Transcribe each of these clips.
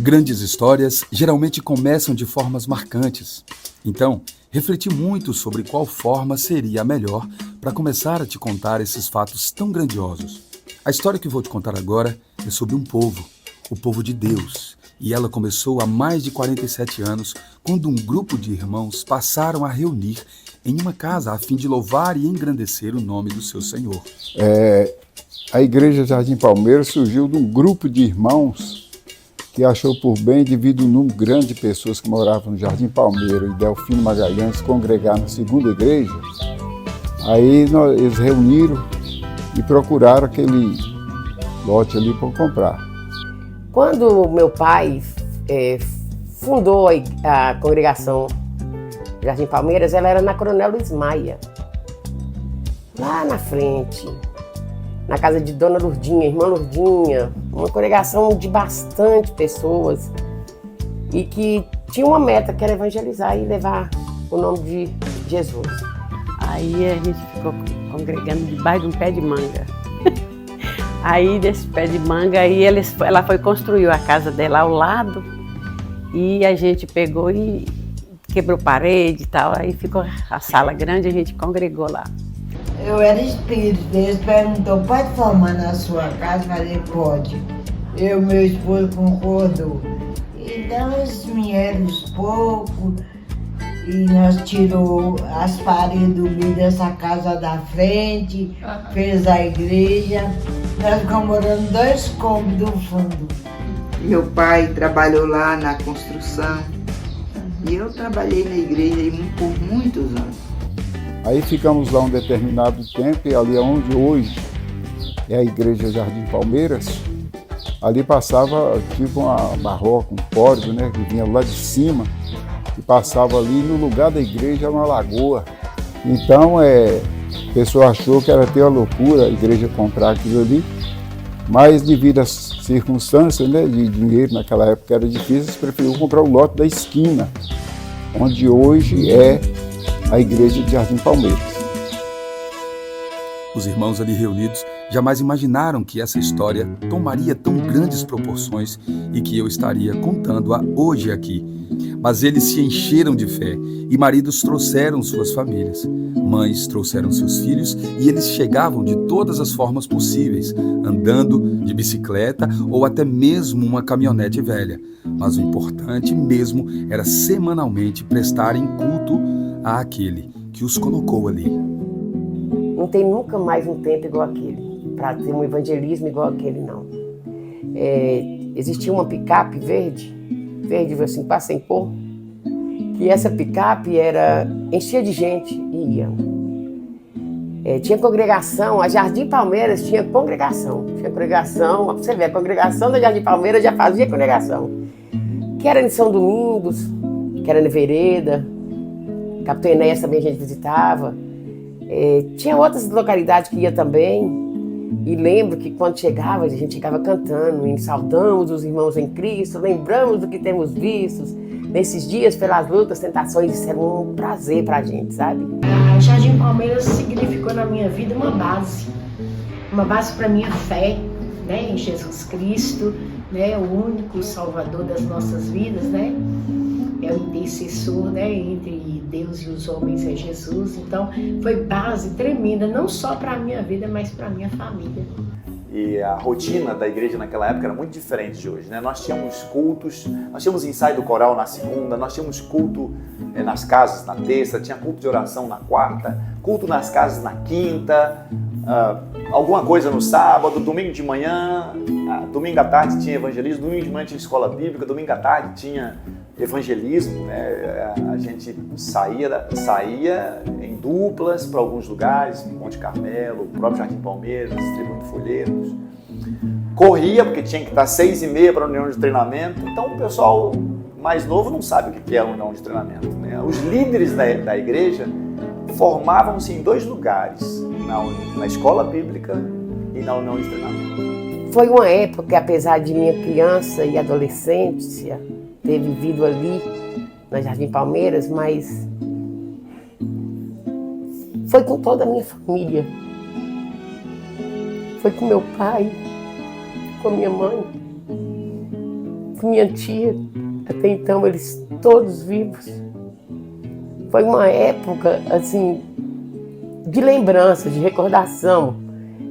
Grandes histórias geralmente começam de formas marcantes. Então, refleti muito sobre qual forma seria a melhor para começar a te contar esses fatos tão grandiosos. A história que vou te contar agora é sobre um povo, o povo de Deus. E ela começou há mais de 47 anos, quando um grupo de irmãos passaram a reunir em uma casa a fim de louvar e engrandecer o nome do seu Senhor. A Igreja Jardim Palmeiras surgiu de um grupo de irmãos que achou por bem, devido ao número grande de pessoas que moravam no Jardim Palmeiras e Delfino Magalhães, congregar na segunda igreja. Aí eles reuniram e procuraram aquele lote ali para comprar. Quando meu pai fundou a congregação Jardim Palmeiras, ela era na Coronel Luiz Maia, lá na frente, na casa de Dona Lurdinha, irmã Lurdinha, uma congregação de bastante pessoas e que tinha uma meta, que era evangelizar e levar o nome de Jesus. Aí a gente ficou congregando debaixo de um pé de manga. Aí desse pé de manga, ela foi construir a casa dela ao lado e a gente pegou e quebrou parede e tal, aí ficou a sala grande, a gente congregou lá. Eu era espírita, eles perguntou, pode formar na sua casa? Eu falei, pode. Meu esposo concordou. Então eles vieram aos poucos e nós tirou as paredes do meio dessa casa da frente, fez a igreja. Nós ficamos morando 2 cômodos do fundo. Meu pai trabalhou lá na construção e eu trabalhei na igreja por muitos anos. Aí ficamos lá um determinado tempo e ali onde hoje é a Igreja Jardim Palmeiras, ali passava tipo uma barroca, um córrego, né, que vinha lá de cima e passava ali no lugar da igreja uma lagoa. Então a pessoa achou que era ter uma loucura a igreja comprar aquilo ali, mas devido às circunstâncias, né, de dinheiro naquela época era difícil, eles preferiram comprar o lote da esquina, onde hoje é a Igreja de Jardim Palmeiras. Os irmãos ali reunidos jamais imaginaram que essa história tomaria tão grandes proporções e que eu estaria contando-a hoje aqui. Mas eles se encheram de fé e maridos trouxeram suas famílias, mães trouxeram seus filhos e eles chegavam de todas as formas possíveis, andando de bicicleta ou até mesmo uma caminhonete velha. Mas o importante mesmo era semanalmente prestarem culto àquele que os colocou ali. Não tem nunca mais um tempo igual aquele, para ter um evangelismo igual aquele, não. Existia uma picape verde assim, para sem cor, que essa picape enchia de gente e ia. Tinha congregação, a Jardim Palmeiras tinha congregação, você vê, a congregação da Jardim Palmeiras já fazia congregação, que era em São Domingos, que era na Vereda, Capitão Enéas também a gente visitava. Tinha outras localidades que ia também. E lembro que quando chegava, a gente chegava cantando, e saudamos os irmãos em Cristo, lembramos do que temos visto nesses dias pelas lutas, tentações. Isso era um prazer pra gente, sabe? A Jardim Palmeiras significou na minha vida uma base para minha fé, né, em Jesus Cristo, né, o único Salvador das nossas vidas, né? É o intercessor, né, entre Deus e os homens, é Jesus. Então, foi base tremenda, não só para a minha vida, mas para a minha família. E a rotina da igreja naquela época era muito diferente de hoje, né? Nós tínhamos cultos, nós tínhamos ensaio do coral na segunda, nós tínhamos culto nas casas na terça, tinha culto de oração na quarta, culto nas casas na quinta, alguma coisa no sábado, domingo de manhã, domingo à tarde tinha evangelismo, domingo de manhã tinha escola bíblica, domingo à tarde tinha evangelismo, né? A gente saía em duplas para alguns lugares, Monte Carmelo, o próprio Jardim Palmeiras, distribuindo folhetos. Corria, porque tinha que estar 6h30 para a reunião de treinamento. Então o pessoal mais novo não sabe o que é uma reunião de treinamento, né? Os líderes da igreja formavam-se em 2 lugares, na escola bíblica e na reunião de treinamento. Foi uma época que, apesar de minha criança e adolescência ter vivido ali na Jardim Palmeiras, mas foi com toda a minha família. Foi com meu pai, com minha mãe. com minha tia, até então eles todos vivos. Foi uma época, assim, de lembrança, de recordação,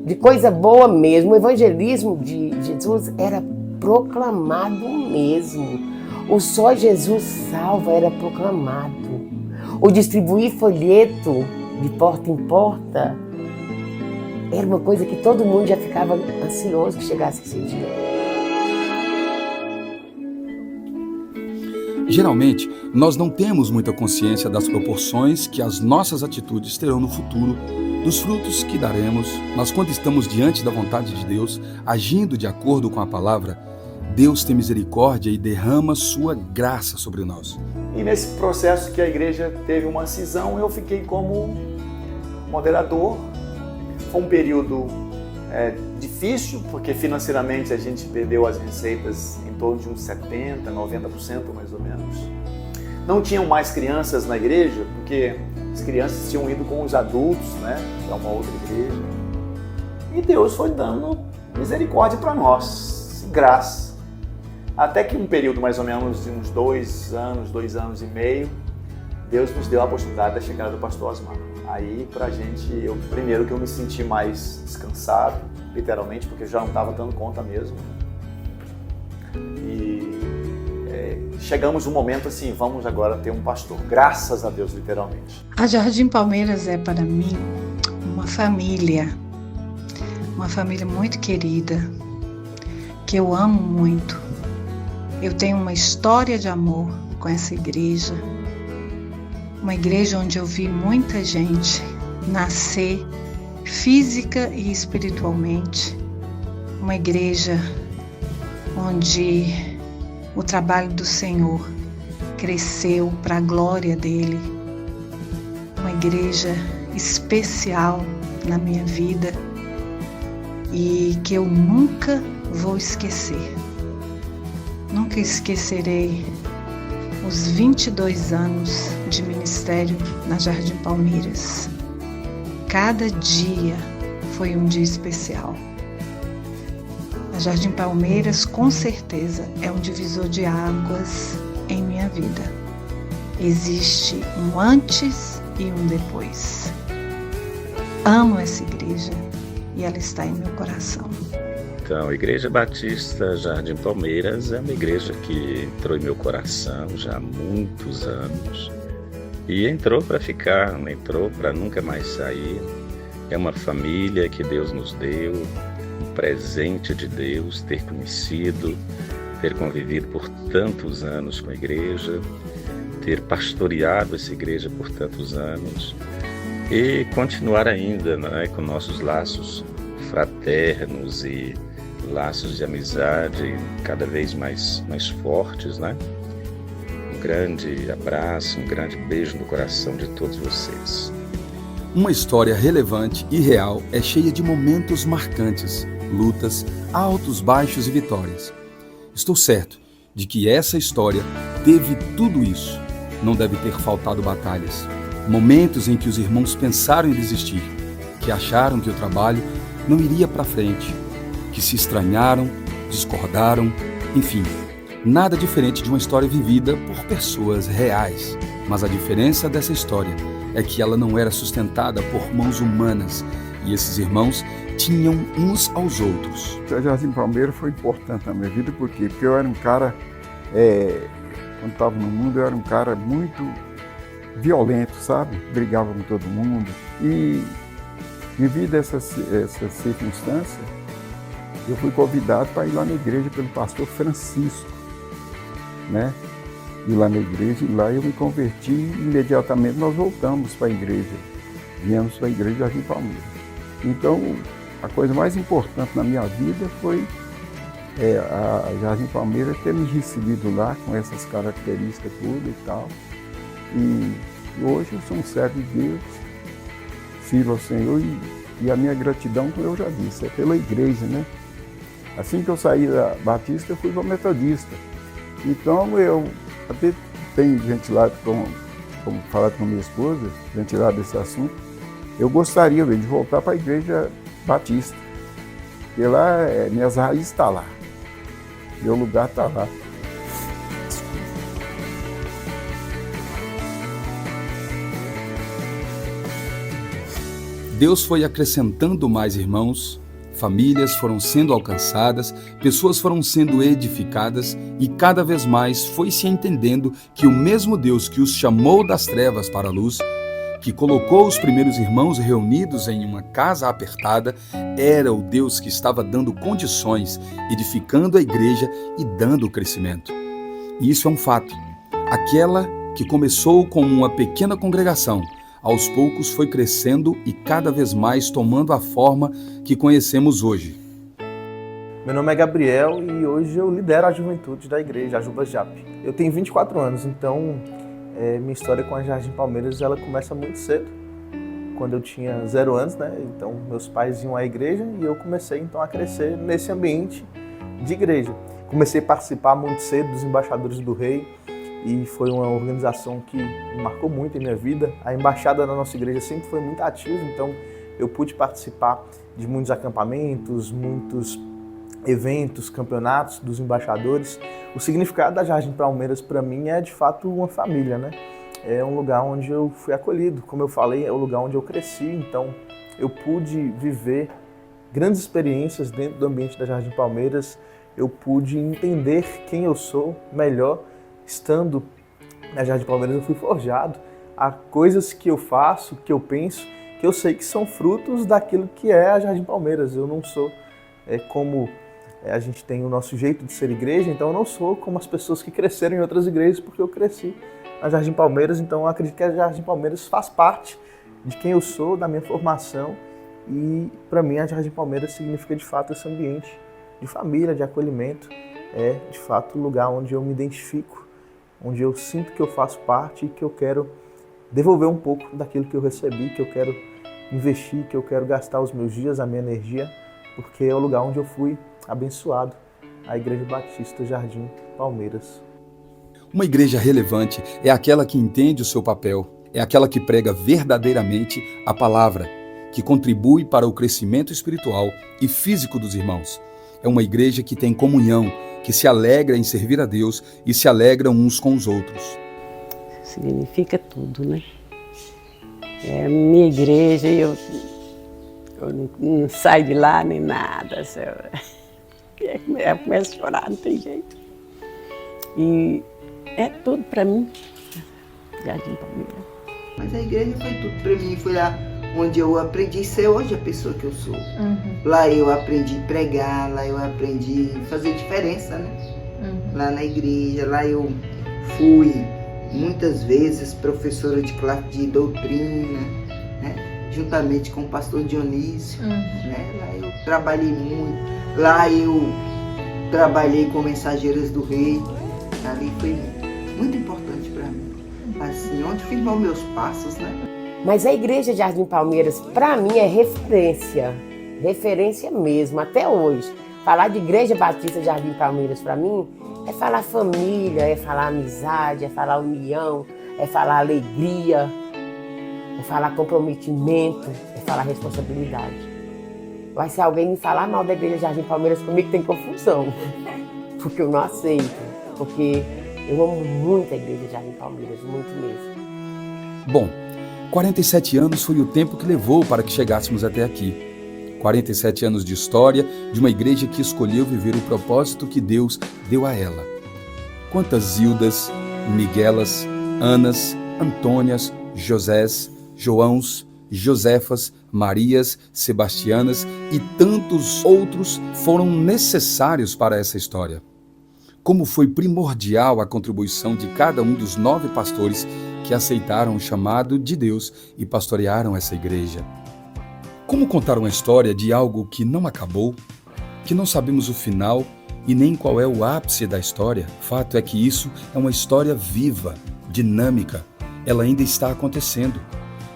de coisa boa mesmo. O evangelismo de Jesus era proclamado mesmo. O só Jesus salva era proclamado. O distribuir folheto de porta em porta era uma coisa que todo mundo já ficava ansioso que chegasse esse dia. Geralmente, nós não temos muita consciência das proporções que as nossas atitudes terão no futuro, dos frutos que daremos, mas quando estamos diante da vontade de Deus, agindo de acordo com a palavra, Deus tem misericórdia e derrama sua graça sobre nós. E nesse processo que a igreja teve uma cisão, eu fiquei como moderador. Foi um período difícil, porque financeiramente a gente perdeu as receitas em torno de uns 70%, 90% mais ou menos. Não tinham mais crianças na igreja, porque as crianças tinham ido com os adultos, né, para uma outra igreja. E Deus foi dando misericórdia para nós, graça. Até que um período mais ou menos de uns 2 anos e meio, Deus nos deu a oportunidade da chegada do pastor Osmar. Aí, pra gente, primeiro que eu me senti mais descansado, literalmente, porque eu já não estava dando conta mesmo. E chegamos um momento assim, vamos agora ter um pastor, graças a Deus, literalmente. A Jardim Palmeiras é para mim uma família muito querida, que eu amo muito. Eu tenho uma história de amor com essa igreja. Uma igreja onde eu vi muita gente nascer física e espiritualmente. Uma igreja onde o trabalho do Senhor cresceu para a glória dele. Uma igreja especial na minha vida e que eu nunca vou esquecer. Nunca esquecerei os 22 anos de ministério na Jardim Palmeiras. Cada dia foi um dia especial. A Jardim Palmeiras, com certeza, é um divisor de águas em minha vida. Existe um antes e um depois. Amo essa igreja e ela está em meu coração. Então, a Igreja Batista Jardim Palmeiras é uma igreja que entrou em meu coração já há muitos anos. E entrou para ficar, não entrou para nunca mais sair. É uma família que Deus nos deu, um presente de Deus, ter conhecido, ter convivido por tantos anos com a igreja, ter pastoreado essa igreja por tantos anos e continuar ainda, né, com nossos laços fraternos e laços de amizade cada vez mais fortes, né? Um grande abraço, um grande beijo no coração de todos vocês. Uma história relevante e real é cheia de momentos marcantes, lutas, altos, baixos e vitórias. Estou certo de que essa história teve tudo isso. Não deve ter faltado batalhas, momentos em que os irmãos pensaram em desistir, que acharam que o trabalho não iria para frente, que se estranharam, discordaram, enfim, nada diferente de uma história vivida por pessoas reais. Mas a diferença dessa história é que ela não era sustentada por mãos humanas e esses irmãos tinham uns aos outros. A Jardim Palmeiras foi importante na minha vida, por quê? Porque eu era um cara, quando estava no mundo, eu era um cara muito violento, sabe? Brigava com todo mundo e devido a essa circunstância, eu fui convidado para ir lá na igreja pelo pastor Francisco, né? Ir lá na igreja, e lá eu me converti e imediatamente nós voltamos para a igreja. Viemos para a igreja Jardim Palmeiras. Então, a coisa mais importante na minha vida foi a Jardim Palmeiras ter me recebido lá com essas características todas e tal. E hoje eu sou um servo de Deus, sirvo ao Senhor e a minha gratidão, como eu já disse, é pela igreja, né? Assim que eu saí da Batista, eu fui para Metodista. Então eu até tenho ventilado, como falar com minha esposa, ventilado esse assunto, eu gostaria de voltar para a igreja Batista. Porque lá, minhas raízes estão lá, meu lugar está lá. Deus foi acrescentando mais irmãos, famílias foram sendo alcançadas, pessoas foram sendo edificadas e cada vez mais foi se entendendo que o mesmo Deus que os chamou das trevas para a luz, que colocou os primeiros irmãos reunidos em uma casa apertada, era o Deus que estava dando condições, edificando a igreja e dando crescimento. E isso é um fato. Aquela que começou como uma pequena congregação, aos poucos foi crescendo e cada vez mais tomando a forma que conhecemos hoje. Meu nome é Gabriel e hoje eu lidero a juventude da igreja, a Jubajap. Eu tenho 24 anos, então minha história com a Jardim Palmeiras ela começa muito cedo. Quando eu tinha 0 anos, né? Então meus pais iam à igreja e eu comecei então a crescer nesse ambiente de igreja. Comecei a participar muito cedo dos Embaixadores do Rei e foi uma organização que me marcou muito em minha vida. A embaixada da nossa igreja sempre foi muito ativa, então eu pude participar de muitos acampamentos, muitos eventos, campeonatos dos embaixadores. O significado da Jardim Palmeiras para mim é de fato uma família, né? É um lugar onde eu fui acolhido, como eu falei, é o lugar onde eu cresci, então eu pude viver grandes experiências dentro do ambiente da Jardim Palmeiras, eu pude entender quem eu sou melhor. Estando na Jardim Palmeiras eu fui forjado a coisas que eu faço, que eu penso, que eu sei que são frutos daquilo que é a Jardim Palmeiras. Eu não sou como a gente tem o nosso jeito de ser igreja, então eu não sou como as pessoas que cresceram em outras igrejas, porque eu cresci na Jardim Palmeiras, então eu acredito que a Jardim Palmeiras faz parte de quem eu sou, da minha formação, e para mim a Jardim Palmeiras significa de fato esse ambiente de família, de acolhimento, é de fato o lugar onde eu me identifico, onde eu sinto que eu faço parte e que eu quero devolver um pouco daquilo que eu recebi, que eu quero investir, que eu quero gastar os meus dias, a minha energia, porque é o lugar onde eu fui abençoado, a Igreja Batista Jardim Palmeiras. Uma igreja relevante é aquela que entende o seu papel, é aquela que prega verdadeiramente a palavra, que contribui para o crescimento espiritual e físico dos irmãos. É uma igreja que tem comunhão, que se alegra em servir a Deus e se alegram uns com os outros. Significa tudo, né? É a minha igreja e eu não saio de lá nem nada. Eu começo a chorar, não tem jeito. E é tudo para mim, Jardim Palmeiras. Mas a igreja foi tudo para mim, foi lá onde eu aprendi a ser hoje a pessoa que eu sou. Lá eu aprendi a pregar, lá eu aprendi a fazer diferença, né? Lá na igreja, lá eu fui muitas vezes professora de classe de doutrina, né? Juntamente com o pastor Dionísio, né? Lá eu trabalhei muito, lá eu trabalhei com Mensageiras do Rei, ali foi muito importante para mim, assim, onde firmou meus passos, né? Mas a Igreja Jardim Palmeiras, para mim, é referência mesmo, até hoje. Falar de Igreja Batista Jardim Palmeiras, para mim, é falar família, é falar amizade, é falar união, é falar alegria, é falar comprometimento, é falar responsabilidade. Vai ser alguém me falar mal da Igreja Jardim Palmeiras comigo tem confusão, porque eu não aceito, porque eu amo muito a Igreja Jardim Palmeiras, muito mesmo. Bom, 47 anos foi o tempo que levou para que chegássemos até aqui. 47 anos de história de uma igreja que escolheu viver o propósito que Deus deu a ela. Quantas Zildas, Miguelas, Anas, Antônias, Josés, Joãos, Josefas, Marias, Sebastianas e tantos outros foram necessários para essa história. Como foi primordial a contribuição de cada um dos 9 pastores que aceitaram o chamado de Deus e pastorearam essa igreja. Como contar uma história de algo que não acabou, que não sabemos o final e nem qual é o ápice da história? Fato é que isso é uma história viva, dinâmica. Ela ainda está acontecendo.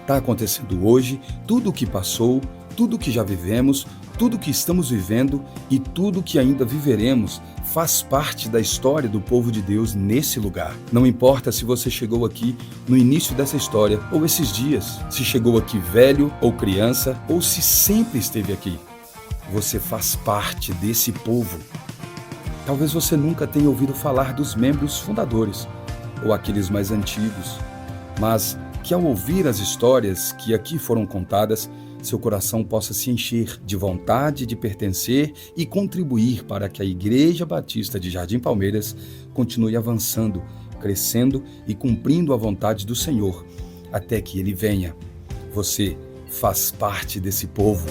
Está acontecendo hoje, tudo o que passou, tudo o que já vivemos, tudo o que estamos vivendo e tudo o que ainda viveremos faz parte da história do povo de Deus nesse lugar. Não importa se você chegou aqui no início dessa história ou esses dias, se chegou aqui velho ou criança ou se sempre esteve aqui. Você faz parte desse povo. Talvez você nunca tenha ouvido falar dos membros fundadores ou aqueles mais antigos, mas que ao ouvir as histórias que aqui foram contadas, seu coração possa se encher de vontade de pertencer e contribuir para que a Igreja Batista de Jardim Palmeiras continue avançando, crescendo e cumprindo a vontade do Senhor, até que Ele venha. Você faz parte desse povo.